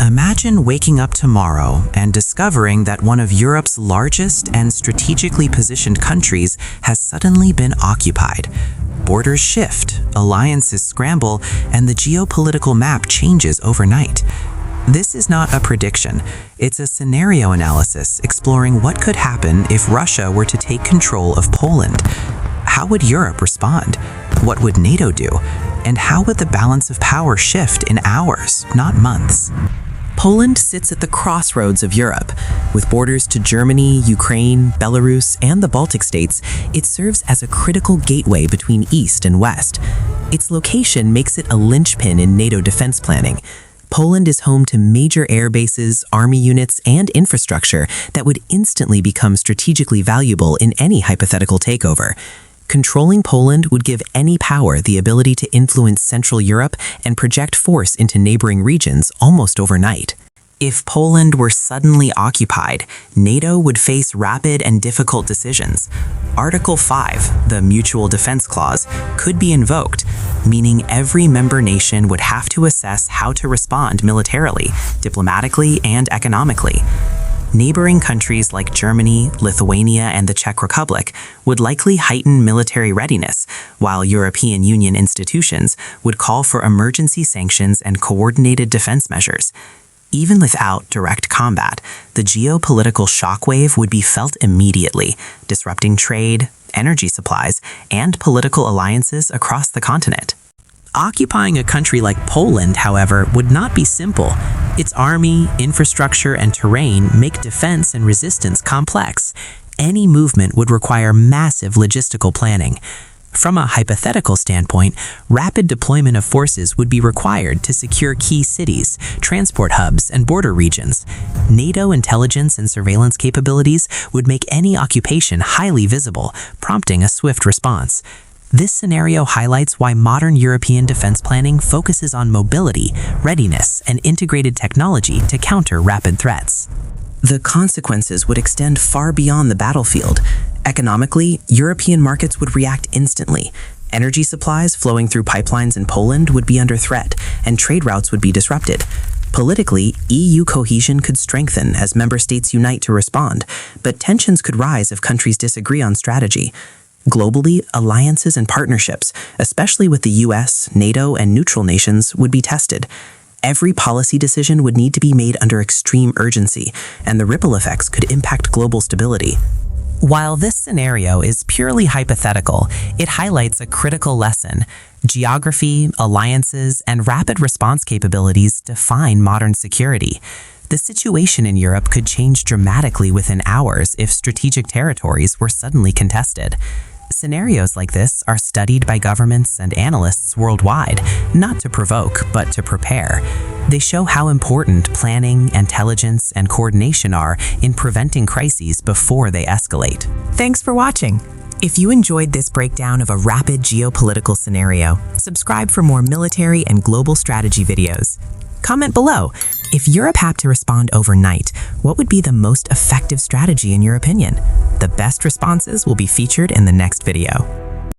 Imagine waking up tomorrow and discovering that one of Europe's largest and strategically positioned countries has suddenly been occupied. Borders shift, alliances scramble, and the geopolitical map changes overnight. This is not a prediction. It's a scenario analysis exploring what could happen if Russia were to take control of Poland. How would Europe respond? What would NATO do? And how would the balance of power shift in hours, not months? Poland sits at the crossroads of Europe. With borders to Germany, Ukraine, Belarus, and the Baltic states, it serves as a critical gateway between East and West. Its location makes it a linchpin in NATO defense planning. Poland is home to major air bases, army units, and infrastructure that would instantly become strategically valuable in any hypothetical takeover. Controlling Poland would give any power the ability to influence Central Europe and project force into neighboring regions almost overnight. If Poland were suddenly occupied, NATO would face rapid and difficult decisions. Article 5, the Mutual Defense Clause, could be invoked, meaning every member nation would have to assess how to respond militarily, diplomatically, and economically. Neighboring countries like Germany, Lithuania, and the Czech Republic would likely heighten military readiness, while European Union institutions would call for emergency sanctions and coordinated defense measures. Even without direct combat, the geopolitical shockwave would be felt immediately, disrupting trade, energy supplies, and political alliances across the continent. Occupying a country like Poland, however, would not be simple. Its army, infrastructure, and terrain make defense and resistance complex. Any movement would require massive logistical planning. From a hypothetical standpoint, rapid deployment of forces would be required to secure key cities, transport hubs, and border regions. NATO intelligence and surveillance capabilities would make any occupation highly visible, prompting a swift response. This scenario highlights why modern European defense planning focuses on mobility, readiness, and integrated technology to counter rapid threats. The consequences would extend far beyond the battlefield. Economically, European markets would react instantly. Energy supplies flowing through pipelines in Poland would be under threat, and trade routes would be disrupted. Politically, EU cohesion could strengthen as member states unite to respond, but tensions could rise if countries disagree on strategy. Globally, alliances and partnerships, especially with the US, NATO, and neutral nations, would be tested. Every policy decision would need to be made under extreme urgency, and the ripple effects could impact global stability. While this scenario is purely hypothetical, it highlights a critical lesson. Geography, alliances, and rapid response capabilities define modern security. The situation in Europe could change dramatically within hours if strategic territories were suddenly contested. Scenarios like this are studied by governments and analysts worldwide, not to provoke, but to prepare. They show how important planning, intelligence, and coordination are in preventing crises before they escalate. Thanks for watching. If you enjoyed this breakdown of a rapid geopolitical scenario, subscribe for more military and global strategy videos. Comment below. If Europe had to respond overnight, what would be the most effective strategy in your opinion? The best responses will be featured in the next video.